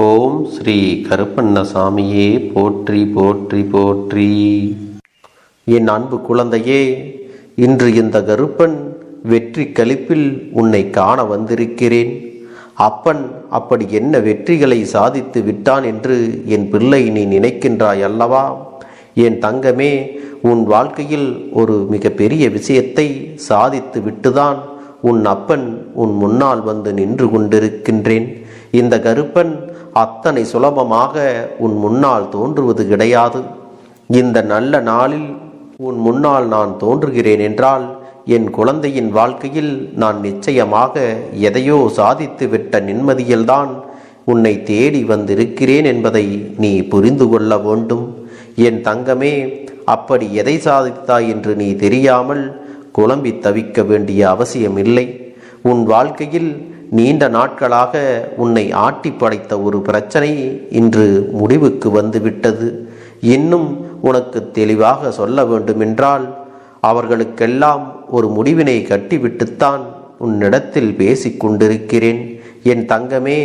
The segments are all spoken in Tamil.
ஓம் ஸ்ரீ கருப்பண்ணசாமியே போற்றி போற்றி போற்றி. என் அன்பு குழந்தையே, இன்று இந்த கருப்பன் வெற்றி களிப்பில் உன்னை காண வந்திருக்கிறேன். அப்பன் அப்படி என்ன வெற்றிகளை சாதித்து விட்டான் என்று என் பிள்ளை நீ நினைக்கின்றாய் அல்லவா? என் தங்கமே, உன் வாழ்க்கையில் ஒரு மிக பெரிய விஷயத்தை சாதித்து விட்டுதான் உன் அப்பன் உன் முன்னால் வந்து நின்று கொண்டிருக்கின்றேன். இந்த கருப்பன் அத்தனை சுலபமாக உன் முன்னால் தோன்றுவது கிடையாது. இந்த நல்ல நாளில் உன் முன்னால் நான் தோன்றுகிறேன் என்றால் என் குழந்தையின் வாழ்க்கையில் நான் நிச்சயமாக எதையோ சாதித்து விட்ட நிம்மதியில்தான் உன்னை தேடி வந்திருக்கிறேன் என்பதை நீ புரிந்து கொள்ள வேண்டும். என் தங்கமே, அப்படி எதை சாதித்தாய் என்று நீ தெரியாமல் குழம்பி தவிக்க வேண்டிய அவசியமில்லை. உன் வாழ்க்கையில் நீண்ட நாட்களாக உன்னை ஆட்டி படைத்த ஒரு பிரச்சனை இன்று முடிவுக்கு வந்துவிட்டது. இன்னும் உனக்கு தெளிவாக சொல்ல வேண்டுமென்றால், அவர்களுக்கெல்லாம் ஒரு முடிவினை கட்டிவிட்டுத்தான் உன்னிடத்தில் பேசிக் கொண்டிருக்கிறேன். என் தங்கமே,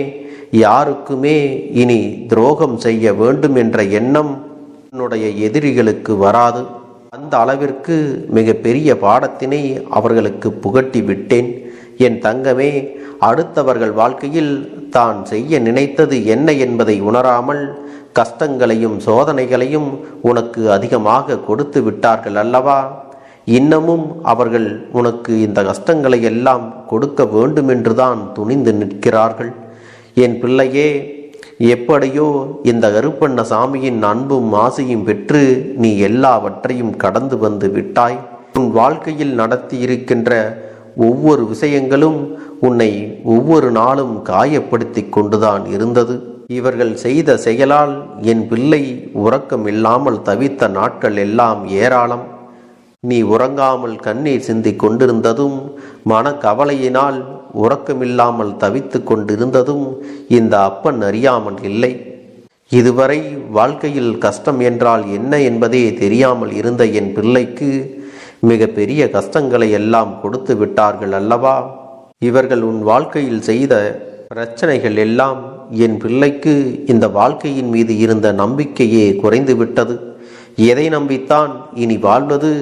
யாருக்குமே இனி துரோகம் செய்ய வேண்டும் என்ற எண்ணம் உன்னுடைய எதிரிகளுக்கு வராது. அந்த அளவிற்கு மிக பெரிய பாடத்தினை அவர்களுக்கு புகட்டி விட்டேன். என் தங்கமே, அடுத்தவர்கள் வாழ்க்கையில் தான் செய்ய நினைத்தது என்ன என்பதை உணராமல் கஷ்டங்களையும் சோதனைகளையும் உனக்கு அதிகமாக கொடுத்து விட்டார்கள் அல்லவா? இன்னமும் அவர்கள் உனக்கு இந்த கஷ்டங்களை எல்லாம் கொடுக்க வேண்டும் என்றுதான் துணிந்து நிற்கிறார்கள். என் பிள்ளையே, எப்படியோ இந்த கருப்பண்ணசாமியின் அன்பும் ஆசையும் பெற்று நீ எல்லாவற்றையும் கடந்து வந்து விட்டாய். உன் வாழ்க்கையில் நடத்தி இருக்கின்ற ஒவ்வொரு விஷயங்களும் உன்னை ஒவ்வொரு நாளும் காயப்படுத்தி கொண்டுதான் இருந்தது. இவர்கள் செய்த செயலால் என் பிள்ளை உறக்கம் இல்லாமல் தவித்த நாட்கள் எல்லாம் ஏராளம். நீ உறங்காமல் கண்ணீர் சிந்தி கொண்டிருந்ததும், மன கவலையினால் உறக்கமில்லாமல் தவித்து கொண்டிருந்ததும் இந்த அப்பன் அறியாமல் இல்லை. இதுவரை வாழ்க்கையில் கஷ்டம் என்றால் என்ன என்பதே தெரியாமல் இருந்த என் பிள்ளைக்கு மிக பெரிய கஷ்டங்களை எல்லாம் கொடுத்து விட்டார்கள் அல்லவா? இவர்கள் உன் வாழ்க்கையில் செய்த பிரச்சனைகள் எல்லாம் என் பிள்ளைக்கு இந்த வாழ்க்கையின் மீது இருந்த நம்பிக்கையே குறைந்து விட்டது. எதை நம்பித்தான் இனி வாழ்வது,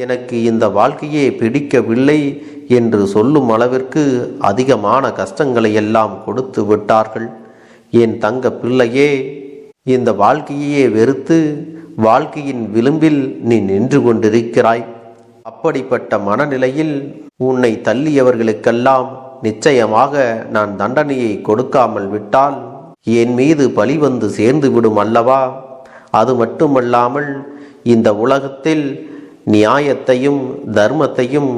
எனக்கு இந்த வாழ்க்கையே பிடிக்கவில்லை என்று சொல்லும் அளவிற்கு அதிகமான கஷ்டங்களை எல்லாம் கொடுத்து விட்டார்கள். என் தங்க பிள்ளையே, இந்த வாழ்க்கையே வெறுத்து வாழ்க்கையின் விளிம்பில் நீ நின்று கொண்டிருக்கிறாய். அப்படிப்பட்ட மனநிலையில் உன்னை தள்ளியவர்களுக்கெல்லாம் நிச்சயமாக நான் தண்டனையை கொடுக்காமல் விட்டால் என் மீது பழி வந்து சேர்ந்து விடும் அல்லவா? அது மட்டுமல்லாமல் இந்த உலகத்தில் நியாயத்தையும் தர்மத்தையும்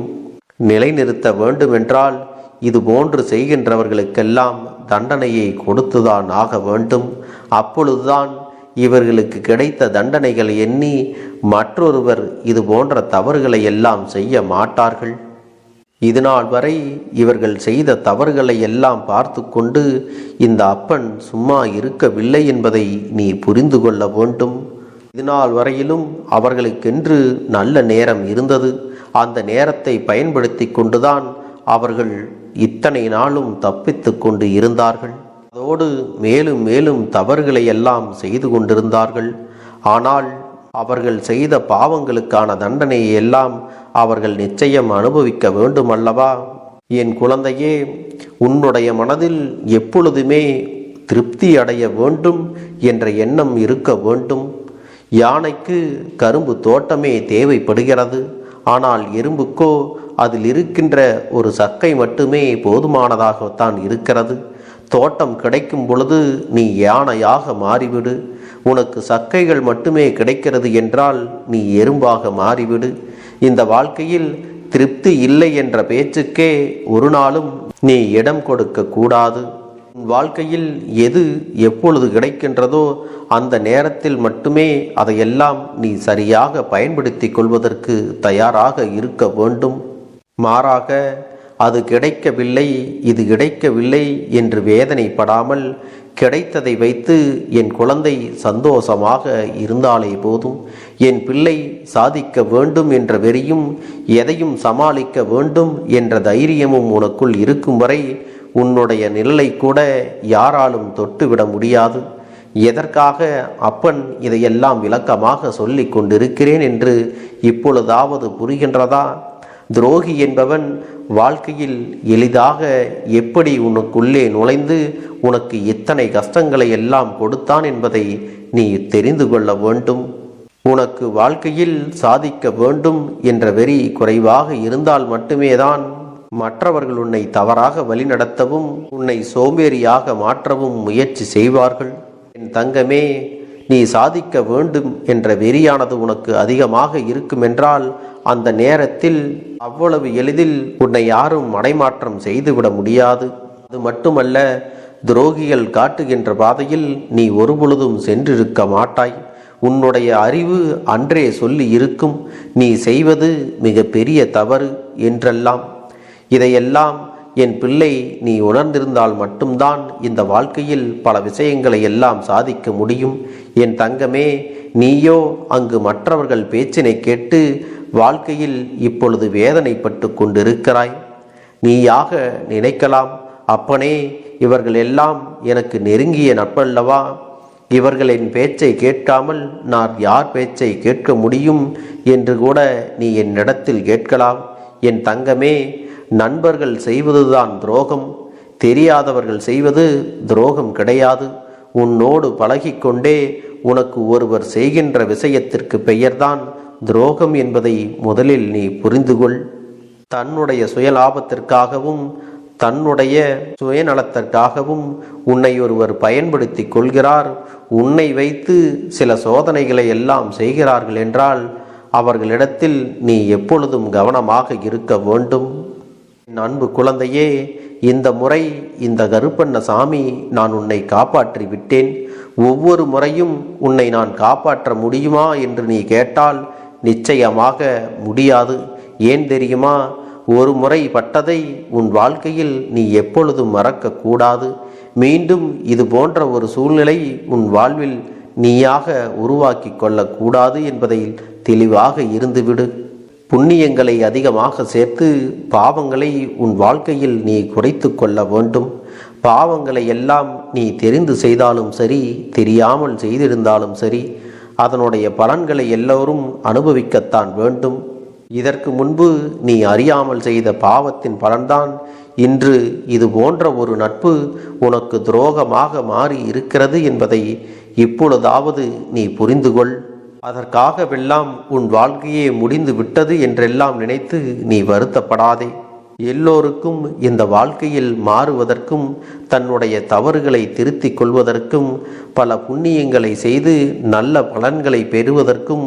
நிலைநிறுத்த வேண்டுமென்றால் இது போன்று செய்கின்றவர்களுக்கெல்லாம் தண்டனையை கொடுத்துதான் ஆக வேண்டும். அப்பொழுதுதான் இவர்களுக்கு கிடைத்த தண்டனைகளை எண்ணி மற்றொருவர் இது போன்ற தவறுகளை எல்லாம் செய்ய மாட்டார்கள். இதுநாள் வரை இவர்கள் செய்த தவறுகளை எல்லாம் பார்த்து கொண்டு இந்த அப்பன் சும்மா இருக்கவில்லை என்பதை நீ புரிந்து கொள்ள வேண்டும். இதுநாள் வரையிலும் அவர்களுக்கென்று நல்ல நேரம் இருந்தது. அந்த நேரத்தை பயன்படுத்தி கொண்டுதான் அவர்கள் இத்தனை நாளும் தப்பித்து கொண்டு இருந்தார்கள். அதோடு மேலும் மேலும் தவறுகளை எல்லாம் செய்து கொண்டிருந்தார்கள். ஆனால் அவர்கள் செய்த பாவங்களுக்கான தண்டனையை எல்லாம் அவர்கள் நிச்சயம் அனுபவிக்க வேண்டும் அல்லவா? என் குழந்தையே, உன்னுடைய மனதில் எப்பொழுதுமே திருப்தி அடைய வேண்டும் என்ற எண்ணம் இருக்க வேண்டும். யானைக்கு கரும்பு தோட்டமே தேவைப்படுகிறது. ஆனால் எறும்புக்கோ அதில் இருக்கின்ற ஒரு சக்கை மட்டுமே போதுமானதாகத்தான் இருக்கிறது. தோட்டம் கிடைக்கும் பொழுது நீ யானையாக மாறிவிடு. உனக்கு சக்கைகள் மட்டுமே கிடைக்கிறது என்றால் நீ எறும்பாக மாறிவிடு. இந்த வாழ்க்கையில் திருப்தி இல்லை என்ற பேச்சுக்கே ஒரு நாளும் நீ இடம் கொடுக்க கூடாது. உன் வாழ்க்கையில் எது எப்பொழுது கிடைக்கின்றதோ அந்த நேரத்தில் மட்டுமே அதையெல்லாம் நீ சரியாக பயன்படுத்தி கொள்வதற்கு தயாராக இருக்க வேண்டும். மாறாக அது கிடைக்கவில்லை, இது கிடைக்கவில்லை என்று வேதனைப்படாமல் கிடைத்ததை வைத்து என் குழந்தை சந்தோஷமாக இருந்தாலே போதும். என் பிள்ளை சாதிக்க வேண்டும் என்ற வெறியும் எதையும் சமாளிக்க வேண்டும் என்ற தைரியமும் உனக்குள் இருக்கும் வரை உன்னுடைய நிழலை கூட யாராலும் தொட்டுவிட முடியாது. எதற்காக அப்பன் இதையெல்லாம் விளக்கமாக சொல்லிக் கொண்டிருக்கிறேன் என்று இப்பொழுதாவது புரிகின்றதா? துரோகி என்பவன் வாழ்க்கையில் எளிதாக எப்படி உனக்குள்ளே நுழைந்து உனக்கு இத்தனை கஷ்டங்களை எல்லாம் கொடுத்தான் என்பதை நீ தெரிந்து கொள்ள வேண்டும். உனக்கு வாழ்க்கையில் சாதிக்க வேண்டும் என்ற வெறி குறைவாக இருந்தால் மட்டுமேதான் மற்றவர்கள் உன்னை தவறாக வழிநடத்தவும் உன்னை சோம்பேறியாக மாற்றவும் முயற்சி செய்வார்கள். என் தங்கமே, நீ சாதிக்க வேண்டும் என்ற வெறியானது உனக்கு அதிகமாக இருக்குமென்றால் அந்த நேரத்தில் அவ்வளவு எளிதில் உன்னை யாரும் மடைமாற்றம் செய்துவிட முடியாது. அது மட்டுமல்ல, துரோகிகள் காட்டுகின்ற பாதையில் நீ ஒருபொழுதும் சென்றிருக்க மாட்டாய். உன்னுடைய அறிவு அன்றே சொல்லி இருக்கும் நீ செய்வது மிக பெரிய தவறு என்றெல்லாம். இதையெல்லாம் என் பிள்ளை நீ உணர்ந்திருந்தால் மட்டும்தான் இந்த வாழ்க்கையில் பல விஷயங்களை எல்லாம் சாதிக்க முடியும். என் தங்கமே, நீயோ அங்கு மற்றவர்கள் பேச்சினை கேட்டு வாழ்க்கையில் இப்பொழுது வேதனைப்பட்டு கொண்டிருக்கிறாய். நீயாக நினைக்கலாம், அப்பனே, இவர்கள் எல்லாம் எனக்கு நெருங்கிய நட்பல்லவா, இவர்களின் பேச்சை கேட்காமல் நான் யார் பேச்சை கேட்க முடியும் என்று கூட நீ என்னிடத்தில் கேட்கலாம். என் தங்கமே, நண்பர்கள் செய்வதுதான் துரோகம், தெரியாதவர்கள் செய்வது துரோகம் கிடையாது. உன்னோடு பழகிக்கொண்டே உனக்கு ஒருவர் செய்கின்ற விஷயத்திற்கு பெயர்தான் துரோகம் என்பதை முதலில் நீ புரிந்துகொள். தன்னுடைய சுயலாபத்திற்காகவும் தன்னுடைய சுயநலத்திற்காகவும் உன்னை ஒருவர் பயன்படுத்தி கொள்கிறார். உன்னை வைத்து சில சோதனைகளை எல்லாம் செய்கிறார்கள் என்றால் அவர்களிடத்தில் நீ எப்பொழுதும் கவனமாக இருக்க வேண்டும். அன்பு குழந்தையே, இந்த முறை இந்த கருப்பண்ணசாமி நான் உன்னை காப்பாற்றி விட்டேன். ஒவ்வொரு முறையும் உன்னை நான் காப்பாற்ற முடியுமா என்று நீ கேட்டால் நிச்சயமாக முடியாது. ஏன் தெரியுமா? ஒரு முறை பட்டதை உன் வாழ்க்கையில் நீ எப்பொழுதும் மறக்கக்கூடாது. மீண்டும் இது போன்ற ஒரு சூழ்நிலை உன் வாழ்வில் நீயாக உருவாக்கி கொள்ளக்கூடாது என்பதை தெளிவாக இருந்துவிடு. புண்ணியங்களை அதிகமாக சேர்த்து பாவங்களை உன் வாழ்க்கையில் நீ குறைத்து கொள்ள வேண்டும். பாவங்களை எல்லாம் நீ தெரிந்து செய்தாலும் சரி, தெரியாமல் செய்திருந்தாலும் சரி, அதனுடைய பலன்களை எல்லோரும் அனுபவிக்கத்தான் வேண்டும். இதற்கு முன்பு நீ அறியாமல் செய்த பாவத்தின் பலன்தான் இன்று இது போன்ற ஒரு நட்பு உனக்கு துரோகமாக மாறி இருக்கிறது என்பதை இப்பொழுதாவது நீ புரிந்துகொள். அதற்காகவெல்லாம் உன் வாழ்க்கையே முடிந்து விட்டது என்றெல்லாம் நினைத்து நீ வருத்தப்படாதே. எல்லோருக்கும் இந்த வாழ்க்கையில் மாறுவதற்கும் தன்னுடைய தவறுகளை திருத்திக் கொள்வதற்கும் பல புண்ணியங்களை செய்து நல்ல பலன்களை பெறுவதற்கும்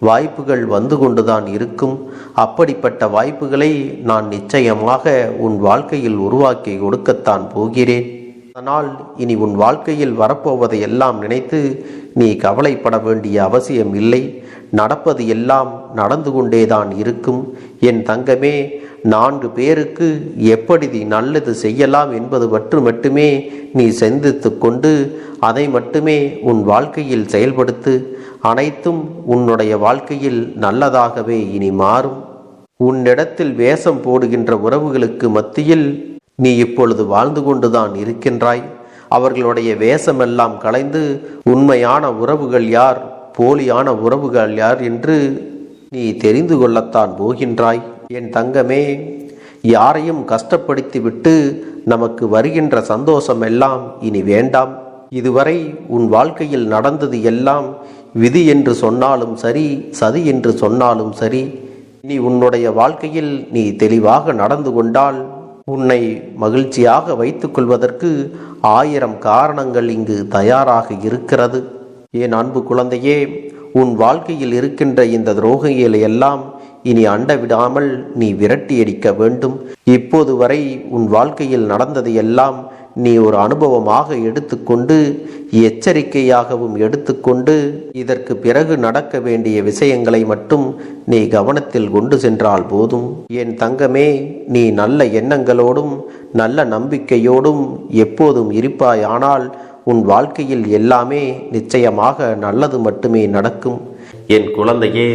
வாய்ப்புகள் வந்து கொண்டுதான் இருக்கும். அப்படிப்பட்ட வாய்ப்புகளை நான் நிச்சயமாக உன் வாழ்க்கையில் உருவாக்கி கொடுக்கத்தான் போகிறேன். அதனால் இனி உன் வாழ்க்கையில் வரப்போவதை எல்லாம் நினைத்து நீ கவலைப்பட வேண்டிய அவசியம் இல்லை. நடப்பது எல்லாம் நடந்து கொண்டேதான் இருக்கும். என் தங்கமே, 4 பேருக்கு எப்படி நீ நல்லது செய்யலாம் என்பது மட்டுமே நீ சிந்தித்து கொண்டு அதை மட்டுமே உன் வாழ்க்கையில் செயல்படுத்து. அனைத்தும் உன்னுடைய வாழ்க்கையில் நல்லதாகவே இனி மாறும். உன்னிடத்தில் வேஷம் போடுகின்ற உறவுகளுக்கு மத்தியில் நீ இப்பொழுது வாழ்ந்து கொண்டுதான் இருக்கின்றாய். அவர்களுடைய வேஷமெல்லாம் களைந்து உண்மையான உறவுகள் யார், போலியான உறவுகள் யார் என்று நீ தெரிந்து கொள்ளத்தான் போகின்றாய். என் தங்கமே, யாரையும் கஷ்டப்படுத்திவிட்டு நமக்கு வருகின்ற சந்தோஷம் எல்லாம் இனி வேண்டாம். இதுவரை உன் வாழ்க்கையில் நடந்தது எல்லாம் விதி என்று சொன்னாலும் சரி, சதி என்று சொன்னாலும் சரி, இனி உன்னுடைய வாழ்க்கையில் நீ தெளிவாக நடந்து கொண்டால் உன்னை மகிழ்ச்சியாக வைத்துக் கொள்வதற்கு 1000 காரணங்கள் இங்கு தயாராக இருக்கிறது. என் அன்பு குழந்தையே, உன் வாழ்க்கையில் இருக்கின்ற இந்த துரோகிகளை எல்லாம் இனி அண்ட விடாமல் நீ விரட்டியடிக்க வேண்டும். இப்போது வரை உன் வாழ்க்கையில் நடந்ததை எல்லாம் நீ ஒரு அனுபவமாக எடுத்துக்கொண்டு எச்சரிக்கையாகவும் எடுத்துக்கொண்டு இதற்கு பிறகு நடக்க வேண்டிய விஷயங்களை மட்டும் நீ கவனத்தில் கொண்டு சென்றால் போதும். என் தங்கமே, நீ நல்ல எண்ணங்களோடும் நல்ல நம்பிக்கையோடும் எப்போதும் இருப்பாயானால் உன் வாழ்க்கையில் எல்லாமே நிச்சயமாக நல்லது மட்டுமே நடக்கும். என் குழந்தையே,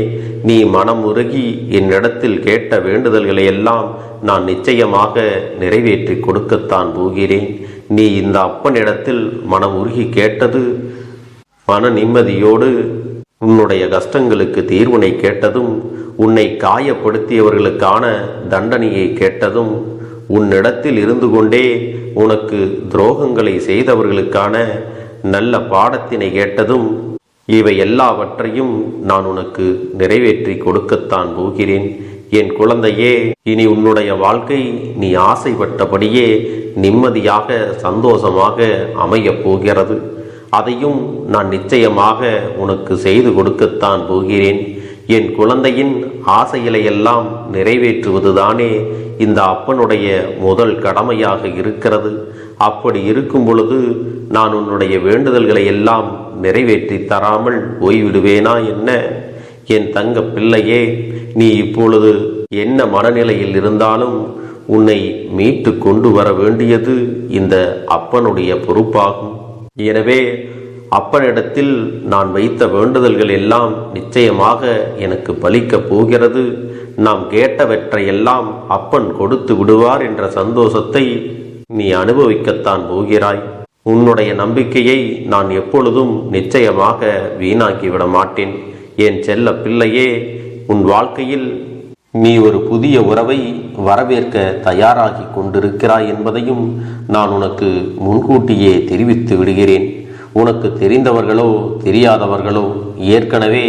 நீ மனம் உருகி என்னிடத்தில் கேட்ட வேண்டுதல்களை எல்லாம் நான் நிச்சயமாக நிறைவேற்றி கொடுக்கத்தான் போகிறேன். நீ இந்த அப்பனிடத்தில் மனம் உருகி கேட்டது மன நிம்மதியோடு உன்னுடைய கஷ்டங்களுக்கு தீர்வினை கேட்டதும், உன்னை காயப்படுத்தியவர்களுக்கான தண்டனையை கேட்டதும், உன்னிடத்தில் இருந்து கொண்டே உனக்கு துரோகங்களை செய்தவர்களுக்கான நல்ல பாடத்தினை கேட்டதும், இவை எல்லாவற்றையும் நான் உனக்கு நிறைவேற்றி கொடுக்கத்தான் போகிறேன். என் குழந்தையே, இனி உன்னுடைய வாழ்க்கை நீ ஆசைப்பட்டபடியே நிம்மதியாக சந்தோஷமாக அமையப் போகிறது. அதையும் நான் நிச்சயமாக உனக்கு செய்து கொடுக்கத்தான் போகிறேன். என் குழந்தையின் ஆசைகளை எல்லாம் நிறைவேற்றுவதுதானே இந்த அப்பனுடைய முதல் கடமையாக இருக்கிறது. அப்படி இருக்கும் பொழுது நான் உன்னுடைய வேண்டுதல்களை எல்லாம் நிறைவேற்றி தராமல் போய்விடுவேனா என்ன? என் தங்க பிள்ளையே, நீ இப்பொழுது என்ன மனநிலையில் இருந்தாலும் உன்னை மீட்டு கொண்டு வர வேண்டியது இந்த அப்பனுடைய பொறுப்பாகும். எனவே அப்பனிடத்தில் நான் வைத்த வேண்டுதல்கள் எல்லாம் நிச்சயமாக எனக்கு பலிக்கப் போகிறது. நாம் கேட்டவற்றையெல்லாம் அப்பன் கொடுத்து விடுவார் என்ற சந்தோஷத்தை நீ அனுபவிக்கத்தான் போகிறாய். உன்னுடைய நம்பிக்கையை நான் எப்பொழுதும் நிச்சயமாக வீணாக்கிவிட மாட்டேன். என் செல்ல பிள்ளையே, உன் வாழ்க்கையில் நீ ஒரு புதிய உறவை வரவேற்க தயாராகி கொண்டிருக்கிறாய் என்பதையும் நான் உனக்கு முன்கூட்டியே தெரிவித்து விடுகிறேன். உனக்கு தெரிந்தவர்களோ தெரியாதவர்களோ, ஏற்கனவே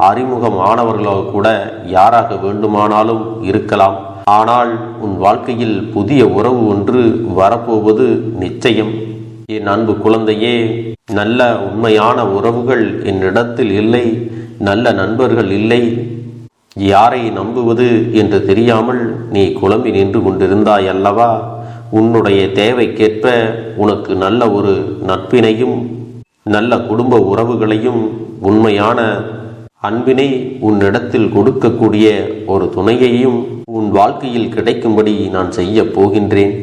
அறிமுகமானவர்களோ கூட யாராக வேண்டுமானாலும் இருக்கலாம். ஆனால் உன் வாழ்க்கையில் புதிய உறவு ஒன்று வரப்போவது நிச்சயம். என் அன்பு குழந்தையே, நல்ல உண்மையான உறவுகள் என்னிடத்தில் இல்லை, நல்ல நண்பர்கள் இல்லை. யாரை நம்புவது என்று தெரியாமல் நீ குழம்பி நின்று கொண்டிருந்தாய் அல்லவா? உன்னுடைய தேவைக்கேற்ப உனக்கு நல்ல ஒரு நட்பினையும் நல்ல குடும்ப உறவுகளையும் உண்மையான அன்பினை உன்னிடத்தில் கொடுக்கக்கூடிய ஒரு துணையையும் உன் வாழ்க்கையில் கிடைக்கும்படி நான் செய்ய போகின்றேன்.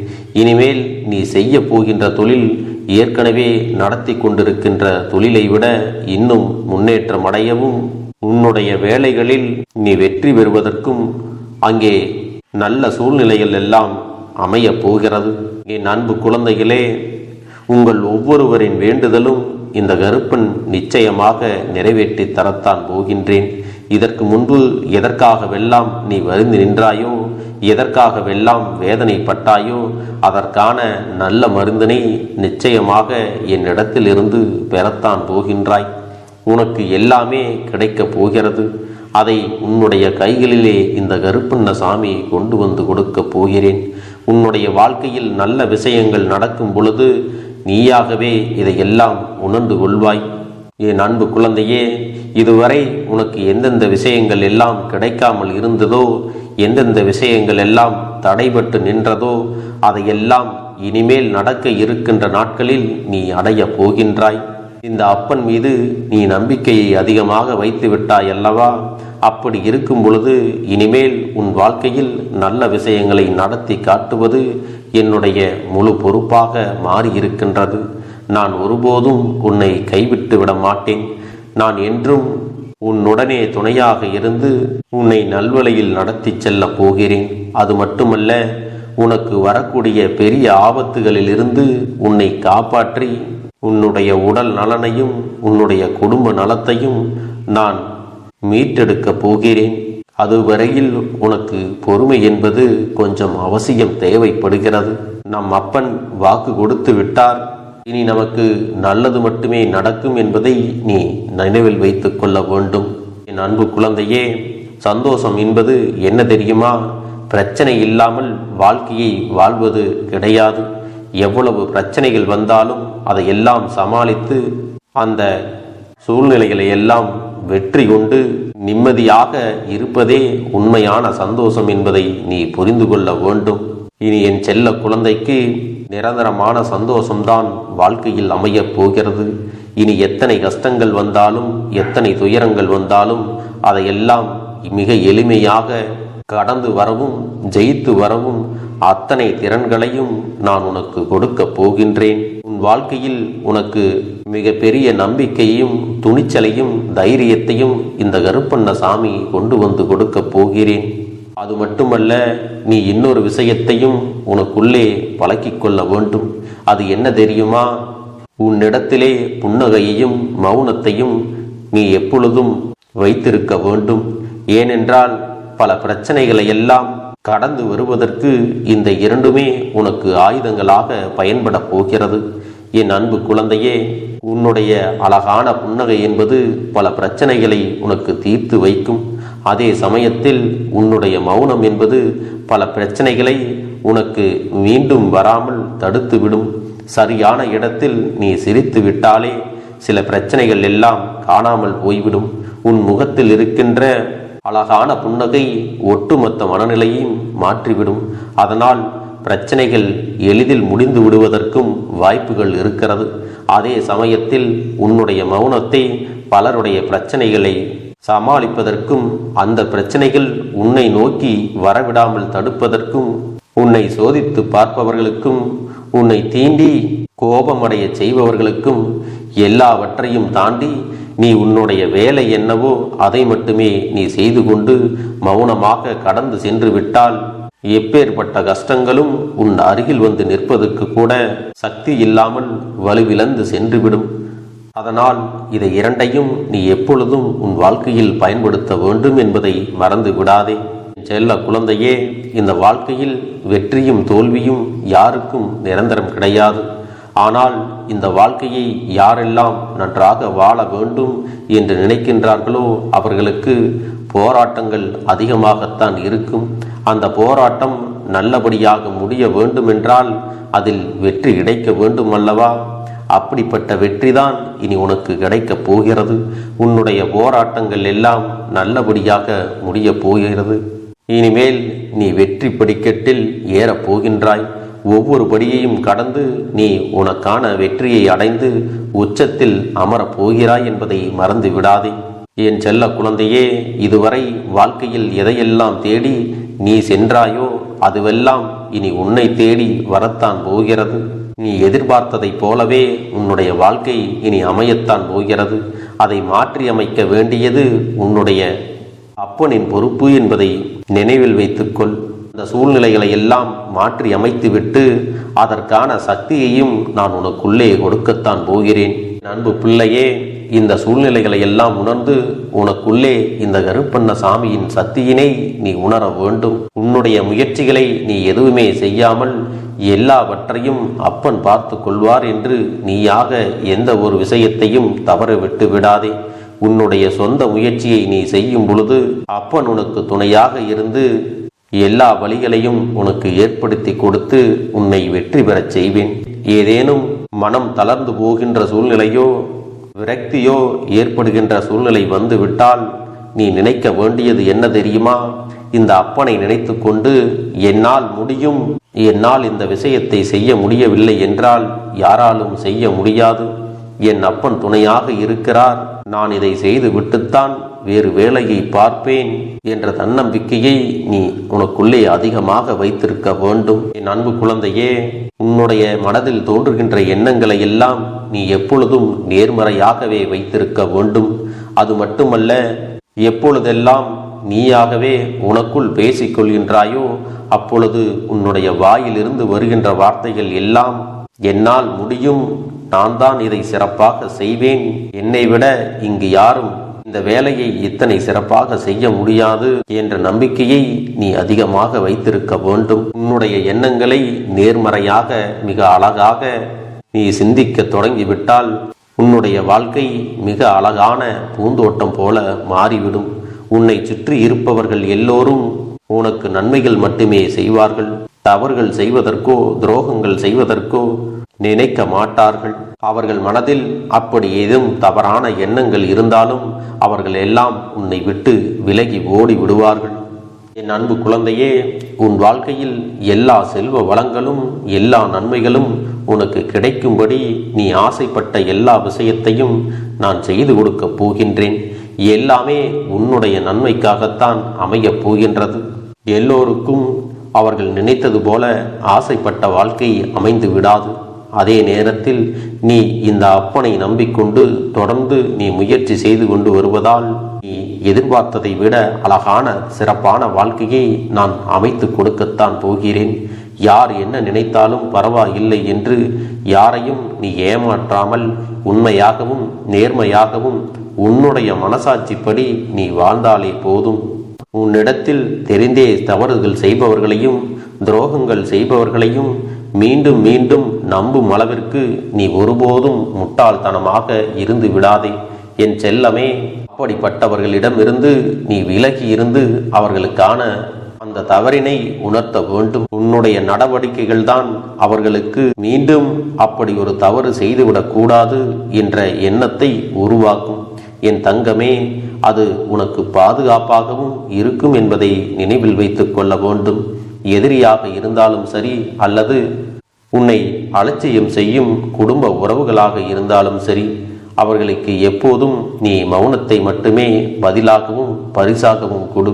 இனிமேல் நீ செய்ய போகின்ற தொழில் ஏற்கனவே நடத்தி கொண்டிருக்கின்ற தொழிலை விட இன்னும் முன்னேற்றம் அடையவும், உன்னுடைய வேலைகளில் நீ வெற்றி பெறுவதற்கும் அங்கே நல்ல சூழ்நிலைகள் எல்லாம் அமைய போகிறது. என் அன்பு குழந்தைகளே, உங்கள் ஒவ்வொருவரின் வேண்டுதலும் இந்த கருப்பன் நிச்சயமாக நிறைவேற்றி தரத்தான் போகின்றேன். இதற்கு முன்பு எதற்காகவெல்லாம் நீ வருந்தி நின்றாயோ, எதற்காகவெல்லாம் வேதனைப்பட்டாயோ, அதற்கான நல்ல மருந்தினை நிச்சயமாக என்னிடத்திலிருந்து பெறத்தான் போகின்றாய். உனக்கு எல்லாமே கிடைக்கப் போகிறது. அதை உன்னுடைய கைகளிலே இந்த கருப்பண்ண சாமி கொண்டு வந்து கொடுக்கப் போகிறேன். உன்னுடைய வாழ்க்கையில் நல்ல விஷயங்கள் நடக்கும் பொழுது நீயாகவே இதையெல்லாம் உணர்ந்து கொள்வாய். என் அன்பு குழந்தையே, இதுவரை உனக்கு எந்தெந்த விஷயங்கள் எல்லாம் கிடைக்காமல் இருந்ததோ, எந்தெந்த விஷயங்கள் எல்லாம் தடைபட்டு நின்றதோ, அதையெல்லாம் இனிமேல் நடக்க இருக்கின்ற நாட்களில் நீ அடைய போகின்றாய். இந்த அப்பன் மீது நீ நம்பிக்கையை அதிகமாக வைத்து விட்டாய் அல்லவா? அப்படி இருக்கும் பொழுது இனிமேல் உன் வாழ்க்கையில் நல்ல விஷயங்களை நடத்தி காட்டுவது என்னுடைய முழு பொறுப்பாக மாறியிருக்கின்றது. நான் ஒருபோதும் உன்னை கைவிட்டு விட மாட்டேன். நான் என்றும் உன்னுடனே துணையாக இருந்து உன்னை நல்வழியில் நடத்தி செல்ல போகிறேன். அது மட்டுமல்ல, உனக்கு வரக்கூடிய பெரிய ஆபத்துகளில் இருந்து உன்னை காப்பாற்றி உன்னுடைய உடல் நலனையும் உன்னுடைய குடும்ப நலத்தையும் நான் மீட்டெடுக்க போகிறேன். அதுவரையில் உனக்கு பொறுமை என்பது கொஞ்சம் அவசியம் தேவைப்படுகிறது. நம் அப்பன் வாக்கு கொடுத்து விட்டார். இனி நமக்கு நல்லது மட்டுமே நடக்கும் என்பதை நீ நினைவில் வைத்துக் கொள்ள வேண்டும். என் அன்பு குழந்தையே, சந்தோஷம் என்பது என்ன தெரியுமா? பிரச்சனை இல்லாமல் வாழ்க்கையை வாழ்வது கிடையாது. எவ்வளவு பிரச்சனைகள் வந்தாலும் அதையெல்லாம் சமாளித்து அந்த சூழ்நிலைகளை எல்லாம் வெற்றி கொண்டு நிம்மதியாக இருப்பதே உண்மையான சந்தோஷம் என்பதை நீ புரிந்து கொள்ள வேண்டும். இனி என் செல்ல குழந்தைக்கு நிரந்தரமான சந்தோஷம்தான் வாழ்க்கையில் அமையப் போகிறது. இனி எத்தனை கஷ்டங்கள் வந்தாலும் எத்தனை துயரங்கள் வந்தாலும் அதையெல்லாம் மிக எளிமையாக கடந்து வரவும் ஜெயித்து வரவும் அத்தனை திறன்களையும் நான் உனக்கு கொடுக்கப் போகின்றேன். உன் வாழ்க்கையில் உனக்கு மிக பெரிய நம்பிக்கையும் துணிச்சலையும் தைரியத்தையும் இந்த கருப்பண்ணசாமி கொண்டு வந்து கொடுக்கப் போகிறேன். அது மட்டுமல்ல, நீ இன்னொரு விஷயத்தையும் உனக்குள்ளே பழக்கிக் கொள்ள வேண்டும். அது என்ன தெரியுமா? உன்னிடத்திலே புன்னகையையும் மௌனத்தையும் நீ எப்பொழுதும் வைத்திருக்க வேண்டும். ஏனென்றால் பல பிரச்சனைகளை எல்லாம் கடந்து வருவதற்கு இந்த இரண்டுமே உனக்கு ஆயுதங்களாக பயன்பட போகிறது. என் அன்பு குழந்தையே, உன்னுடைய அழகான புன்னகை என்பது பல பிரச்சனைகளை உனக்கு தீர்த்து வைக்கும். அதே சமயத்தில் உன்னுடைய மௌனம் என்பது பல பிரச்சனைகளை உனக்கு மீண்டும் வராமல் தடுத்து விடும். சரியான இடத்தில் நீ சிரித்து விட்டாலே சில பிரச்சனைகள் எல்லாம் காணாமல் போய்விடும். உன் முகத்தில் இருக்கின்ற அழகான புன்னகை ஒட்டுமொத்த மனநிலையும் மாற்றிவிடும். அதனால் பிரச்சனைகள் எளிதில் முடிந்து விடுவதற்கும் வாய்ப்புகள் இருக்கிறது. அதே சமயத்தில் உன்னுடைய மௌனத்தை பலருடைய பிரச்சனைகளை சமாளிப்பதற்கும், அந்த பிரச்சனைகள் உன்னை நோக்கி வரவிடாமல் தடுப்பதற்கும், உன்னை சோதித்து பார்ப்பவர்களுக்கும், உன்னை தீண்டி கோபமடைய செய்பவர்களுக்கும் எல்லாவற்றையும் தாண்டி நீ உன்னுடைய வேலை என்னவோ அதை மட்டுமே நீ செய்து கொண்டு மௌனமாக கடந்து சென்று விட்டால் எப்பேற்பட்ட கஷ்டங்களும் உன் அருகில் வந்து நிற்பதற்கு கூட சக்தி இல்லாமல் வலுவிழந்து சென்றுவிடும். அதனால் இதை இரண்டையும் நீ எப்பொழுதும் உன் வாழ்க்கையில் பயன்படுத்த வேண்டும் என்பதை மறந்து விடாதே. செல்ல குழந்தையே, இந்த வாழ்க்கையில் வெற்றியும் தோல்வியும் யாருக்கும் நிரந்தரம் கிடையாது. ஆனால் இந்த வாழ்க்கையை யாரெல்லாம் நன்றாக வாழ வேண்டும் என்று நினைக்கின்றார்களோ அவர்களுக்கு போராட்டங்கள் அதிகமாகத்தான் இருக்கும். அந்த போராட்டம் நல்லபடியாக முடிய வேண்டுமென்றால் அதில் வெற்றி கிடைக்க வேண்டும் அல்லவா? அப்படிப்பட்ட வெற்றிதான் இனி உனக்கு கிடைக்கப் போகிறது. உன்னுடைய போராட்டங்கள் எல்லாம் நல்லபடியாக முடிய போகிறது. இனிமேல் நீ வெற்றி படிக்கட்டில் ஏறப் போகின்றாய். ஒவ்வொரு படியையும் கடந்து நீ உனக்கான வெற்றியை அடைந்து உச்சத்தில் அமரப் போகிறாய் என்பதை மறந்து விடாதே. என் செல்ல குழந்தையே, இதுவரை வாழ்க்கையில் எதையெல்லாம் தேடி நீ சென்றாயோ அதுவெல்லாம் இனி உன்னை தேடி வரத்தான் போகிறது. நீ எதிர்பார்த்ததைப் போலவே உன்னுடைய வாழ்க்கை இனி அமையத்தான் போகிறது. அதை மாற்றி அமைக்க வேண்டியது உன்னுடைய அப்பனின் பொறுப்பு என்பதை நினைவில் வைத்துக்கொள். இந்த சூழ்நிலைகளை எல்லாம் மாற்றி அமைத்துவிட்டு அதற்கான சக்தியையும் நான் உனக்குள்ளே கொடுக்கத்தான் போகிறேன். அன்பு பிள்ளையே, இந்த சூழ்நிலைகளை எல்லாம் உணர்ந்து உனக்குள்ளே இந்த கருப்பண்ணசாமியின் சக்தியினை நீ உணர வேண்டும். உன்னுடைய முயற்சிகளை நீ எதுவுமே செய்யாமல் எல்லாவற்றையும் அப்பன் பார்த்து கொள்வார் என்று நீயாக எந்த ஒரு விஷயத்தையும் தவற விட்டு விடாதே. உன்னுடைய சொந்த முயற்சியை நீ செய்யும் பொழுது அப்பன் உனக்கு துணையாக இருந்து எல்லா வழிகளையும் உனக்கு ஏற்படுத்தி கொடுத்து உன்னை வெற்றி பெறச் செய்வேன். ஏதேனும் மனம் தளர்ந்து போகின்ற சூழ்நிலையோ விரக்தியோ ஏற்படுகின்ற சூழ்நிலை வந்துவிட்டால் நீ நினைக்க வேண்டியது என்ன தெரியுமா? இந்த அப்பனை நினைத்து கொண்டு என்னால் முடியும், என்னால் இந்த விஷயத்தை செய்ய முடியவில்லை என்றால் யாராலும் செய்ய முடியாது, என் அப்பன் துணையாக இருக்கிறார், நான் இதை செய்து விட்டுத்தான் வேறு வேலையை பார்ப்பேன் என்ற தன்னம்பிக்கையை நீ உனக்குள்ளே அதிகமாக வைத்திருக்க வேண்டும். என் அன்பு குழந்தையே, உன்னுடைய மனதில் தோன்றுகின்ற எண்ணங்களை எல்லாம் நீ எப்பொழுதும் நேர்மறையாகவே வைத்திருக்க வேண்டும். அது மட்டுமல்ல, எப்பொழுதெல்லாம் நீயாகவே உனக்குள் பேசிக்கொள்கின்றாயோ அப்பொழுது உன்னுடைய வாயிலிருந்து வருகின்ற வார்த்தைகள் எல்லாம் என்னால் முடியும், நான் தான் இதை சிறப்பாக செய்வேன், என்னை விட இங்கு யாரும் இந்த வேலையை இத்தனை சிறப்பாக செய்ய முடியாது என்ற நம்பிக்கையை நீ அதிகமாக வைத்திருக்க வேண்டும். உன்னுடைய எண்ணங்களை நேர்மறையாக மிக அழகாக நீ சிந்திக்க தொடங்கிவிட்டால் உன்னுடைய வாழ்க்கை மிக அழகான பூந்தோட்டம் போல மாறிவிடும். உன்னை சுற்றி இருப்பவர்கள் எல்லோரும் உனக்கு நன்மைகள் மட்டுமே செய்வார்கள். தவறுகள் செய்வதற்கோ துரோகங்கள் செய்வதற்கோ நினைக்க மாட்டார்கள். அவர்கள் மனதில் அப்படி ஏதும் தவறான எண்ணங்கள் இருந்தாலும் அவர்கள் எல்லாம் உன்னை விட்டு விலகி ஓடி விடுவார்கள். என் அன்பு குழந்தையே, உன் வாழ்க்கையில் எல்லா செல்வ வளங்களும் எல்லா நன்மைகளும் உனக்கு கிடைக்கும்படி நீ ஆசைப்பட்ட எல்லா விஷயத்தையும் நான் செய்து கொடுக்கப் போகின்றேன். எல்லாமே உன்னுடைய நன்மைக்காகத்தான் அமையப் போகின்றது. எல்லோருக்கும் அவர்கள் நினைத்தது போல ஆசைப்பட்ட வாழ்க்கை அமைந்து விடாது. அதே நேரத்தில் நீ இந்த அப்பனை நம்பிக்கொண்டு தொடர்ந்து நீ முயற்சி செய்து கொண்டு வருவதால் நீ எதிர்பார்த்ததை விட அழகான சிறப்பான வாழ்க்கையை நான் அமைத்து கொடுக்கத்தான் போகிறேன். யார் என்ன நினைத்தாலும் பரவாயில்லை என்று யாரையும் நீ ஏமாற்றாமல் உண்மையாகவும் நேர்மையாகவும் உன்னுடைய மனசாட்சிப்படி நீ வாழ்ந்தாலே போதும். உன்னிடத்தில் தெரிந்தே தவறுகள் செய்பவர்களையும் துரோகங்கள் செய்பவர்களையும் மீண்டும் மீண்டும் நம்பும் அளவிற்கு நீ ஒருபோதும் முட்டாள்தனமாக இருந்து விடாதே என் செல்லமே. அப்படிப்பட்டவர்களிடமிருந்து நீ விலகி இருந்து அவர்களுக்கான அந்த தவறினை உணர்த்த வேண்டும். உன்னுடைய நடவடிக்கைகள் தான் அவர்களுக்கு மீண்டும் அப்படி ஒரு தவறு செய்துவிடக் கூடாது என்ற எண்ணத்தை உருவாக்கும். என் தங்கமே, அது உனக்கு பாதுகாப்பாகவும் இருக்கும் என்பதை நினைவில் வைத்துக் கொள்ள வேண்டும். எதிரியாக இருந்தாலும் சரி அல்லது உன்னை அலட்சியம் செய்யும் குடும்ப உறவுகளாக இருந்தாலும் சரி, அவர்களுக்கு எப்போதும் நீ மௌனத்தை மட்டுமே பதிலாகவும் பரிசாகவும் கொடு.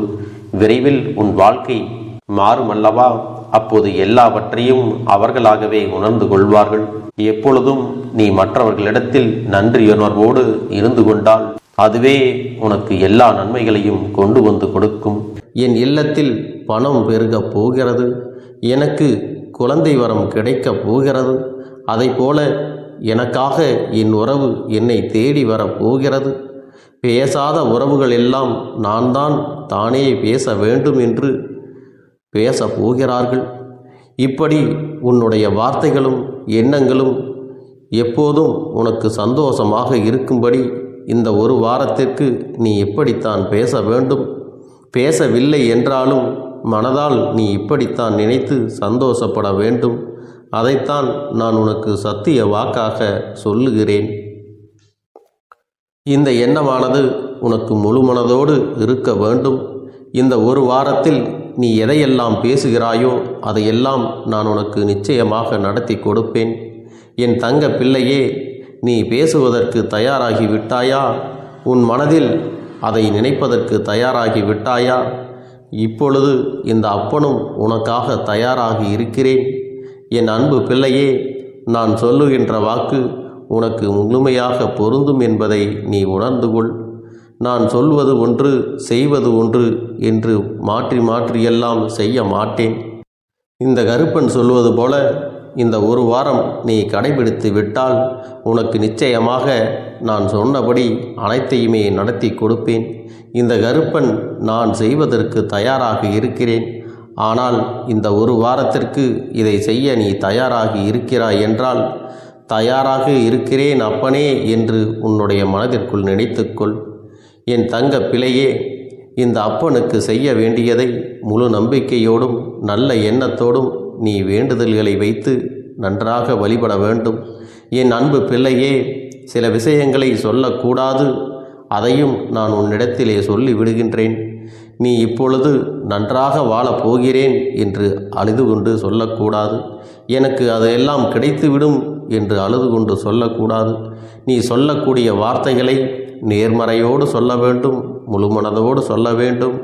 விரைவில் உன் வாழ்க்கை மாறுமல்லவா? அப்போது எல்லாவற்றையும் அவர்களாகவே உணர்ந்து கொள்வார்கள். எப்பொழுதும் நீ மற்றவர்களிடத்தில் நன்றியுணர்வோடு இருந்து கொண்டால் அதுவே உனக்கு எல்லா நன்மைகளையும் கொண்டு வந்து கொடுக்கும். என் இல்லத்தில் பணம் பெருகப் போகிறது, எனக்கு குழந்தை வரம் கிடைக்கப் போகிறது, அதை போல எனக்காக என் உறவு என்னை தேடி வரப்போகிறது. பேசாத உறவுகள் எல்லாம் நான் தான் தானே பேச வேண்டும் என்று பேசப் போகிறார்கள். இப்படி உன்னுடைய வார்த்தைகளும் எண்ணங்களும் எப்போதும் உனக்கு சந்தோஷமாக இருக்கும்படி இந்த ஒரு வாரத்திற்கு நீ இப்படித்தான் பேச வேண்டும். பேசவில்லை என்றாலும் மனதால் நீ இப்படித்தான் நினைத்து சந்தோஷப்பட வேண்டும். அதைத்தான் நான் உனக்கு சத்திய வாக்காக சொல்லுகிறேன். இந்த எண்ணமானது உனக்கு முழு மனதோடு இருக்க வேண்டும். இந்த ஒரு வாரத்தில் நீ எதையெல்லாம் பேசுகிறாயோ அதையெல்லாம் நான் உனக்கு நிச்சயமாக நடத்தி கொடுப்பேன். என் தங்க பிள்ளையே, நீ பேசுவதற்கு தயாராகி விட்டாயா? உன் மனதில் அதை நினைப்பதற்கு தயாராகி விட்டாயா? இப்பொழுது இந்த அப்பனும் உனக்காக தயாராகி இருக்கிறேன். என் அன்பு பிள்ளையே, நான் சொல்லுகின்ற வாக்கு உனக்கு முழுமையாக பொருந்தும் என்பதை நீ உணர்ந்து கொள். நான் சொல்வது ஒன்று செய்வது ஒன்று என்று மாற்றி மாற்றியெல்லாம் செய்ய மாட்டேன். இந்த கருப்பன் சொல்வது போல இந்த ஒரு வாரம் நீ கடைபிடித்து விட்டால் உனக்கு நிச்சயமாக நான் சொன்னபடி அனைத்தையுமே நடத்தி கொடுப்பேன். இந்த கருப்பன் நான் செய்வதற்கு தயாராக இருக்கிறேன். ஆனால் இந்த ஒரு வாரத்திற்கு இதை செய்ய நீ தயாராகி இருக்கிறாய் என்றால், தயாராக இருக்கிறேன் அப்பனே என்று உன்னுடைய மனதிற்குள் நினைத்துக்கொள். என் தங்க பிள்ளையே, இந்த அப்பனுக்கு செய்ய வேண்டியதை முழு நம்பிக்கையோடும் நல்ல எண்ணத்தோடும் நீ வேண்டுதல்களை வைத்து நன்றாக வழிபட வேண்டும். என் அன்பு பிள்ளையே, சில விஷயங்களை சொல்லக்கூடாது, அதையும் நான் உன்னிடத்திலே சொல்லி விடுகின்றேன். நீ இப்பொழுது நன்றாக வாழப் போகிறேன் என்று அழுது கொண்டு சொல்லக்கூடாது. எனக்கு அதையெல்லாம் கிடைத்துவிடும் என்று அழுது கொண்டு சொல்லக்கூடாது. நீ சொல்லக்கூடிய வார்த்தைகளை நேர்மறையோடு சொல்ல வேண்டும், முழு மனதோடு சொல்ல வேண்டும்.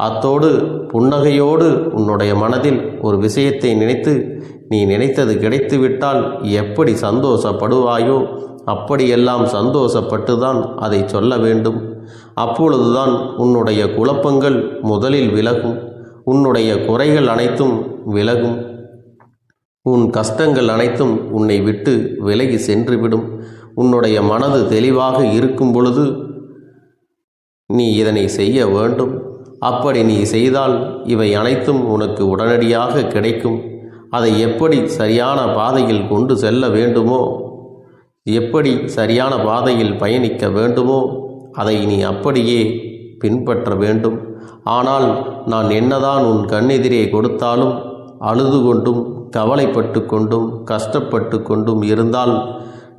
அத்தோடு புன்னகையோடு உன்னுடைய மனதில் ஒரு விஷயத்தை நினைத்து நீ நினைத்தது கிடைத்துவிட்டால் எப்படி சந்தோஷப்படுவாயோ அப்படியெல்லாம் சந்தோஷப்பட்டுதான் அதை சொல்ல வேண்டும். அப்பொழுதுதான் உன்னுடைய குழப்பங்கள் முதலில் விலகும், உன்னுடைய குறைகள் அனைத்தும் விலகும், உன் கஷ்டங்கள் அனைத்தும் உன்னை விட்டு விலகி சென்றுவிடும். உன்னுடைய மனது தெளிவாக இருக்கும் பொழுது நீ இதனை செய்ய வேண்டும். அப்படி நீ செய்தால் இவை அனைத்தும் உனக்கு உடனடியாக கிடைக்கும். அதை எப்படி சரியான பாதையில் கொண்டு செல்ல வேண்டுமோ, எப்படி சரியான பாதையில் பயணிக்க வேண்டுமோ அதை நீ அப்படியே பின்பற்ற வேண்டும். ஆனால் நான் என்னதான் உன் கண்ணெதிரே கொடுத்தாலும் அழுது கொண்டும் கவலைப்பட்டு கொண்டும் கஷ்டப்பட்டு கொண்டும் இருந்தால்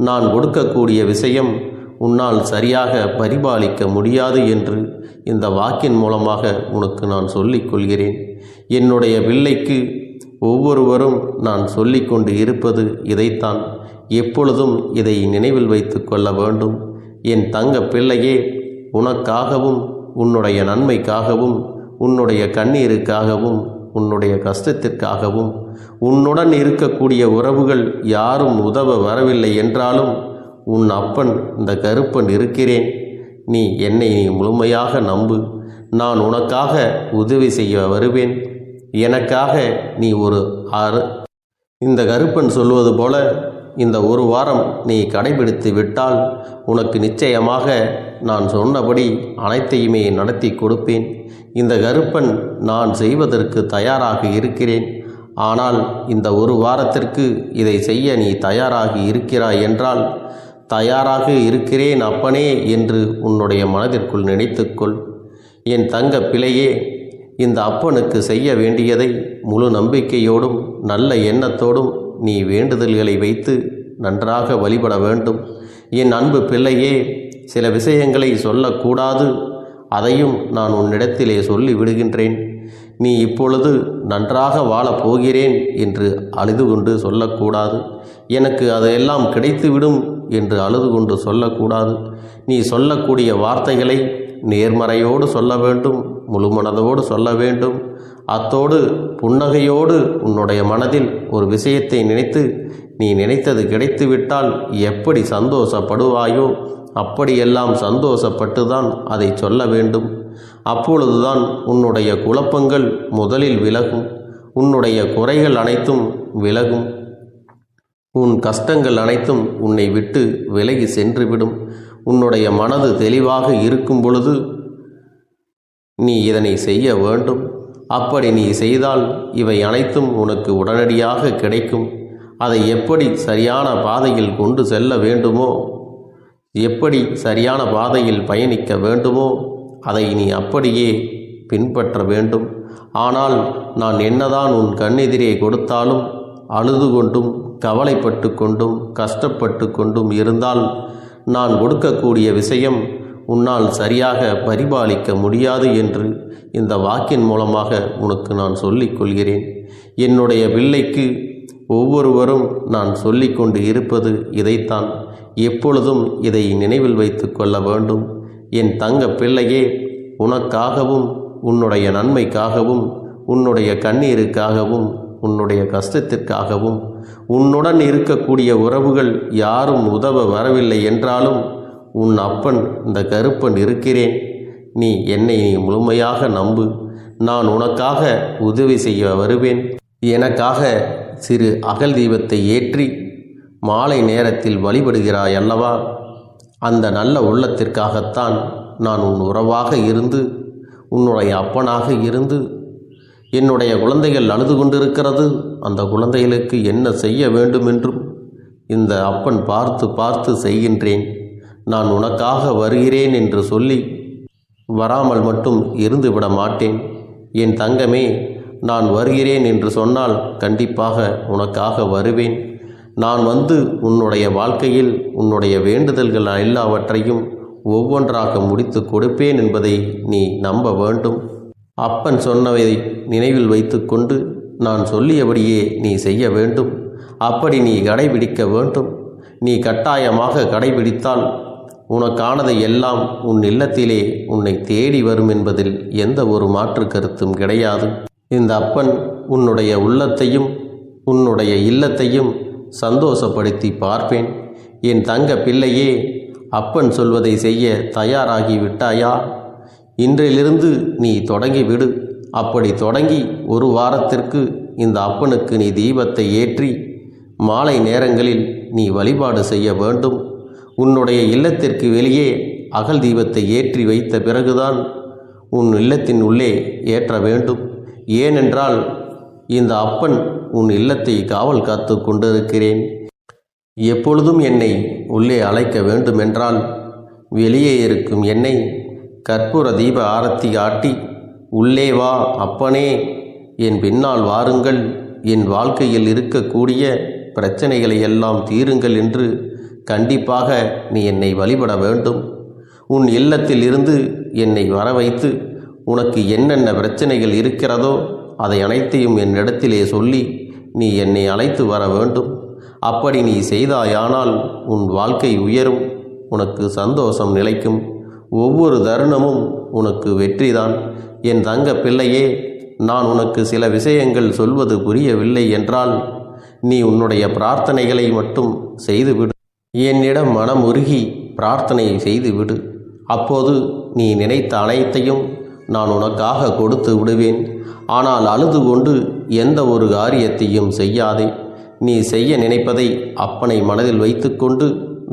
நான் கொடுக்கக்கூடிய விஷயம் உன்னால் சரியாக பரிபாலிக்க முடியாது என்று இந்த வாக்கின் மூலமாக உனக்கு நான் சொல்லிக் கொள்கிறேன். என்னுடைய பிள்ளைக்கு ஒவ்வொருவரும் நான் சொல்லிக்கொண்டு இருப்பது இதைத்தான். எப்பொழுதும் இதை நினைவில் வைத்து கொள்ள வேண்டும். என் தங்க பிள்ளையே, உனக்காகவும் உன்னுடைய நன்மைக்காகவும் உன்னுடைய கண்ணீருக்காகவும் உன்னுடைய கஷ்டத்திற்காகவும் உன்னுடன் இருக்கக்கூடிய உறவுகள் யாரும் உதவ வரவில்லை என்றாலும் உன் அப்பன் இந்த கருப்பன் இருக்கிறேன். நீ என்னை முழுமையாக நம்பு. நான் உனக்காக உதவி செய்ய வருவேன். எனக்காக நீ இந்த கருப்பன் சொல்வது போல இந்த ஒரு வாரம் நீ கடைபிடித்து விட்டால் உனக்கு நிச்சயமாக நான் சொன்னபடி அனைத்தையுமே நடத்தி கொடுப்பேன். இந்த கருப்பன் நான் செய்வதற்கு தயாராக இருக்கிறேன். ஆனால் இந்த ஒரு வாரத்திற்கு இதை செய்ய நீ தயாராகி இருக்கிறாய் என்றால், தயாராக இருக்கிறேன் அப்பனே என்று உன்னுடைய மனதிற்குள் நினைத்துக்கொள். என் தங்க பிள்ளையே, இந்த அப்பனுக்கு செய்ய வேண்டியதை முழு நம்பிக்கையோடும் நல்ல எண்ணத்தோடும் நீ வேண்டுதல்களை வைத்து நன்றாக வழிபட வேண்டும். என் அன்பு பிள்ளையே, சில விஷயங்களை சொல்லக்கூடாது, அதையும் நான் உன்னிடத்திலே சொல்லி விடுகின்றேன். நீ இப்பொழுது நன்றாக வாழப் போகிறேன் என்று அழுது கொண்டு சொல்லக்கூடாது. எனக்கு அதையெல்லாம் கிடைத்துவிடும் என்று அழுது கொண்டு சொல்லக்கூடாது. நீ சொல்லக்கூடிய வார்த்தைகளை நேர்மறையோடு சொல்ல வேண்டும், முழு மனதோடு சொல்ல வேண்டும். அத்தோடு புன்னகையோடு உன்னுடைய மனதில் ஒரு விஷயத்தை நினைத்து நீ நினைத்தது கிடைத்துவிட்டால் எப்படி சந்தோஷப்படுவாயோ அப்படியெல்லாம் சந்தோஷப்பட்டுதான் அதை சொல்ல வேண்டும். அப்பொழுதுதான் உன்னுடைய குழப்பங்கள் முதலில் விலகும், உன்னுடைய குறைகள் அனைத்தும் விலகும், உன் கஷ்டங்கள் அனைத்தும் உன்னை விட்டு விலகி சென்றுவிடும். உன்னுடைய மனது தெளிவாக இருக்கும் பொழுது நீ இதனை செய்ய வேண்டும். அப்படி நீ செய்தால் இவை அனைத்தும் உனக்கு உடனடியாக கிடைக்கும். அதை எப்படி சரியான பாதையில் கொண்டு செல்ல வேண்டுமோ, எப்படி சரியான பாதையில் பயணிக்க வேண்டுமோ அதை நீ அப்படியே பின்பற்ற வேண்டும். ஆனால் நான் என்னதான் உன் கண்ணெதிரே கொடுத்தாலும் அழுது கொண்டும் கவலைப்பட்டு கொண்டும் கஷ்டப்பட்டு கொண்டும் இருந்தால் நான் கொடுக்கக்கூடிய விஷயம் உன்னால் சரியாக பரிபாலிக்க முடியாது என்று இந்த வாக்கின் மூலமாக உனக்கு நான் சொல்லிக் கொள்கிறேன். என்னுடைய பிள்ளைக்கு ஒவ்வொருவரும் நான் சொல்லிக்கொண்டு இருப்பது இதைத்தான். எப்பொழுதும் இதை நினைவில் வைத்து கொள்ள வேண்டும். என் தங்க பிள்ளையே, உனக்காகவும் உன்னுடைய நன்மைக்காகவும் உன்னுடைய கண்ணீருக்காகவும் உன்னுடைய கஷ்டத்திற்காகவும் உன்னுடன் இருக்கக்கூடிய உறவுகள் யாரும் உதவ வரவில்லை என்றாலும் உன் அப்பன் இந்த கருப்பன் இருக்கிறேன். நீ என்னை முழுமையாக நம்பு. நான் உனக்காக உதவி செய்ய வருவேன். எனக்காக சிறு அகல் தீபத்தை ஏற்றி மாலை நேரத்தில் வழிபடுகிறாய் அல்லவா? அந்த நல்ல உள்ளத்திற்காகத்தான் நான் உன் உறவாக இருந்து உன்னுடைய அப்பனாக இருந்து என்னுடைய குழந்தைகள் அழுது கொண்டிருக்கிறது, அந்த குழந்தைகளுக்கு என்ன செய்ய வேண்டும் என்றும் இந்த அப்பன் பார்த்து பார்த்து செய்கின்றேன். நான் உனக்காக வருகிறேன் என்று சொல்லி வராமல் மட்டும் இருந்து விட மாட்டேன். என் தங்கமே, நான் வருகிறேன் என்று சொன்னால் கண்டிப்பாக உனக்காக வருவேன். நான் வந்து உன்னுடைய வாழ்க்கையில் உன்னுடைய வேண்டுதல்கள் எல்லாவற்றையும் ஒவ்வொன்றாக முடித்து கொடுப்பேன் என்பதை நீ நம்ப வேண்டும். அப்பன் சொன்னதை நினைவில் வைத்து கொண்டு நான் சொல்லியபடியே நீ செய்ய வேண்டும். அப்படி நீ கடைபிடிக்க வேண்டும். நீ கட்டாயமாக கடைபிடித்தால் உனக்கானதை எல்லாம் உன் இல்லத்திலே உன்னை தேடி வரும் என்பதில் எந்த ஒரு மாற்று கருத்தும் கிடையாது. இந்த அப்பன் உன்னுடைய உள்ளத்தையும் உன்னுடைய இல்லத்தையும் சந்தோஷப்படுத்தி பார்ப்பேன். என் தங்க பிள்ளையே, அப்பன் சொல்வதை செய்ய தயாராகி விட்டாயா? இன்றிலிருந்து நீ தொடங்கிவிடு. அப்படி தொடங்கி ஒரு வாரத்திற்கு இந்த அப்பனுக்கு நீ தீபத்தை ஏற்றி மாலை நேரங்களில் நீ வழிபாடு செய்ய வேண்டும். உன்னுடைய இல்லத்திற்கு வெளியே அகல் தீபத்தை ஏற்றி வைத்த பிறகுதான் உன் இல்லத்தின் உள்ளே ஏற்ற வேண்டும். ஏனென்றால் இந்த அப்பன் உன் இல்லத்தை காவல் காத்து கொண்டிருக்கிறேன். எப்பொழுதும் என்னை உள்ளே அழைக்க வேண்டுமென்றால் வெளியே இருக்கும் என்னை கற்பூர தீப ஆரத்தி ஆட்டி உள்ளே வா அப்பனே, என் பின்னால் வாருங்கள், என் வாழ்க்கையில் இருக்கக்கூடிய பிரச்சனைகளை எல்லாம் தீருங்கள் என்று கண்டிப்பாக நீ என்னை வழிபட வேண்டும். உன் இல்லத்தில் இருந்து என்னை வர வைத்து உனக்கு என்னென்ன பிரச்சனைகள் இருக்கிறதோ அதை அனைத்தையும் என்னிடத்திலே சொல்லி நீ என்னை அழைத்து வர வேண்டும். அப்படி நீ செய்தாயானால் உன் வாழ்க்கை உயரும், உனக்கு சந்தோஷம் நிலைக்கும், ஒவ்வொரு தருணமும் உனக்கு வெற்றிதான். என் தங்க பிள்ளையே, நான் உனக்கு சில விஷயங்கள் சொல்வது புரியவில்லை என்றால் நீ உன்னுடைய பிரார்த்தனைகளை மட்டும் செய்துவிடு. என்னிடம் மனமுருகி பிரார்த்தனை செய்துவிடு. அப்போது நீ நினைத்த அனைத்தையும் நான் உனக்காக கொடுத்து விடுவேன். ஆனால் அழுது கொண்டு எந்த ஒரு காரியத்தையும் செய்யாதே. நீ செய்ய நினைப்பதை அப்பனை மனதில் வைத்துக்கொண்டு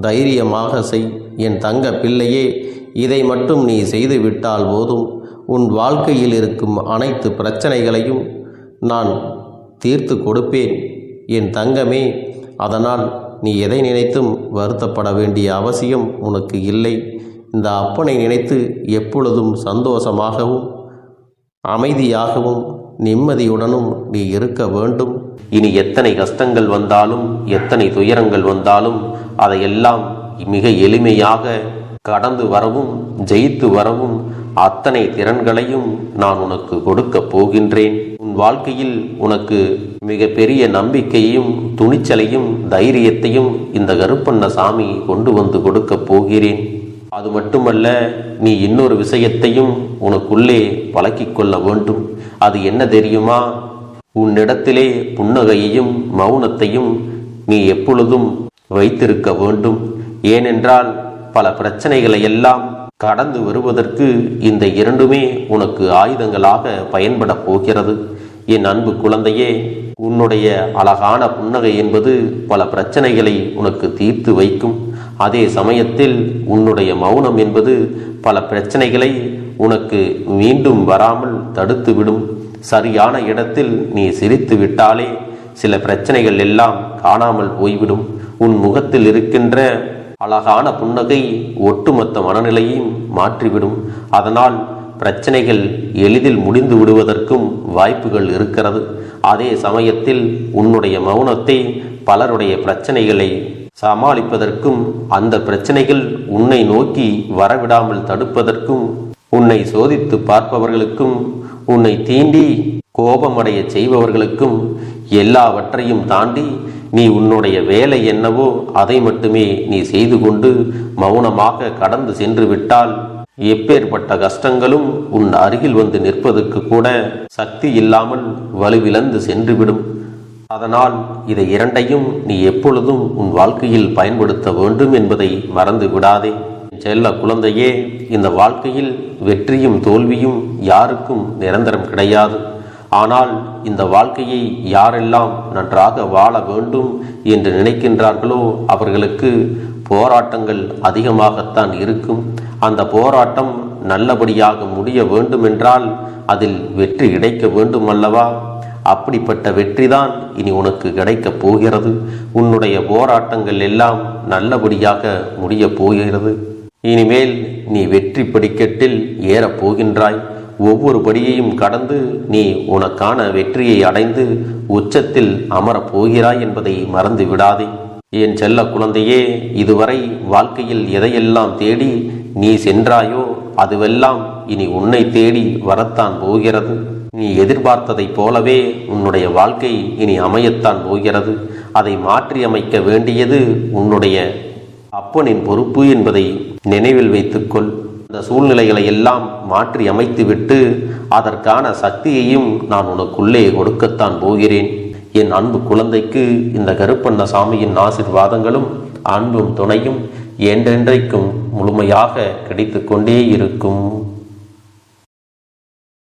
தைரியமாக செய். என் தங்க பிள்ளையே, இதை மட்டும் நீ செய்துவிட்டால் போதும். உன் வாழ்க்கையில் இருக்கும் அனைத்து பிரச்சனைகளையும் நான் தீர்த்து கொடுப்பேன் என் தங்கமே. அதனால் நீ எதை நினைத்தும் வருத்தப்பட வேண்டிய அவசியம் உனக்கு இல்லை. இந்த அப்பனை நினைத்து எப்பொழுதும் சந்தோஷமாகவும் அமைதியாகவும் நிம்மதியுடனும் நீ இருக்க வேண்டும். இனி எத்தனை கஷ்டங்கள் வந்தாலும் எத்தனை துயரங்கள் வந்தாலும் அதையெல்லாம் மிக எளிமையாக கடந்து வரவும் ஜெயித்து வரவும் அத்தனை திறன்களையும் நான் உனக்கு கொடுக்க போகின்றேன். உன் வாழ்க்கையில் உனக்கு மிக பெரிய நம்பிக்கையும் துணிச்சலையும் தைரியத்தையும் இந்த கருப்பண்ணசாமி கொண்டு வந்து கொடுக்க போகிறேன். அது மட்டுமல்ல, நீ இன்னொரு விஷயத்தையும் உனக்குள்ளே பழக்கிக் கொள்ள வேண்டும். அது என்ன தெரியுமா? உன்னிடத்திலே புன்னகையையும் மௌனத்தையும் நீ எப்பொழுதும் வைத்திருக்க வேண்டும். ஏனென்றால் பல பிரச்சனைகளை எல்லாம் கடந்து வருவதற்கு இந்த இரண்டுமே உனக்கு ஆயுதங்களாக பயன்பட போகிறது. என் அன்பு குழந்தையே, உன்னுடைய அழகான புன்னகை என்பது பல பிரச்சனைகளை உனக்கு தீர்த்து வைக்கும். அதே சமயத்தில் உன்னுடைய மௌனம் என்பது பல பிரச்சனைகளை உனக்கு மீண்டும் வராமல் தடுத்து விடும். சரியான இடத்தில் நீ சிரித்து விட்டாலே சில பிரச்சனைகள் எல்லாம் காணாமல் போய்விடும். உன் முகத்தில் இருக்கின்ற அழகான புன்னகை ஒட்டுமொத்த மனநிலையும் மாற்றிவிடும். அதனால் பிரச்சனைகள் எளிதில் முடிந்து விடுவதற்கும் வாய்ப்புகள் இருக்கிறது. அதே சமயத்தில் உன்னுடைய மௌனத்தை பலருடைய பிரச்சனைகளை சமாளிப்பதற்கும் அந்த பிரச்சனைகள் உன்னை நோக்கி வரவிடாமல் தடுப்பதற்கும் உன்னை சோதித்து பார்ப்பவர்களுக்கும் உன்னை தீண்டி கோபமடைய செய்பவர்களுக்கும் எல்லாவற்றையும் தாண்டி நீ உன்னுடைய வேலை என்னவோ அதை மட்டுமே நீ செய்து கொண்டு மௌனமாக கடந்து சென்று விட்டால் எப்பேற்பட்ட கஷ்டங்களும் உன் அருகில் வந்து நிற்பதற்கு கூட சக்தி இல்லாமல் வலுவிழந்து சென்றுவிடும். அதனால் இதை இரண்டையும் நீ எப்பொழுதும் உன் வாழ்க்கையில் பயன்படுத்த வேண்டும் என்பதை மறந்து விடாதே. செல்ல குழந்தையே, இந்த வாழ்க்கையில் வெற்றியும் தோல்வியும் யாருக்கும் நிரந்தரம் கிடையாது. ஆனால் இந்த வாழ்க்கையை யாரெல்லாம் நன்றாக வாழ வேண்டும் என்று நினைக்கின்றார்களோ அவர்களுக்கு போராட்டங்கள் அதிகமாகத்தான் இருக்கும். அந்த போராட்டம் நல்லபடியாக முடிய வேண்டுமென்றால் அதில் வெற்றி கிடைக்க வேண்டும் அல்லவா? அப்படிப்பட்ட வெற்றிதான் இனி உனக்கு கிடைக்கப் போகிறது. உன்னுடைய போராட்டங்கள் எல்லாம் நல்லபடியாக முடிய போகிறது. இனிமேல் நீ வெற்றி படிக்கட்டில் ஏறப் போகின்றாய். ஒவ்வொரு படியையும் கடந்து நீ உனக்கான வெற்றியை அடைந்து உச்சத்தில் அமரப் போகிறாய் என்பதை மறந்து விடாதே. என் செல்ல குழந்தையே, இதுவரை வாழ்க்கையில் எதையெல்லாம் தேடி நீ சென்றாயோ அதுவெல்லாம் இனி உன்னை தேடி வரத்தான் போகிறது. நீ எதிர்பார்த்ததைப் போலவே உன்னுடைய வாழ்க்கை இனி அமையத்தான் போகிறது. அதை மாற்றி அமைக்க வேண்டியது உன்னுடைய அப்பனின் பொறுப்பு என்பதை நினைவில் வைத்துக்கொள். இந்த சூழ்நிலைகளை எல்லாம் மாற்றி அமைத்துவிட்டு அதற்கான சக்தியையும் நான் உனக்குள்ளே கொடுக்கத்தான் போகிறேன். என் அன்பு குழந்தைக்கு இந்த கருப்பண்ணசாமியின் ஆசீர்வாதங்களும் அன்பும் துணையும் என்றென்றைக்கும் முழுமையாக கிடைத்து கொண்டே இருக்கும்.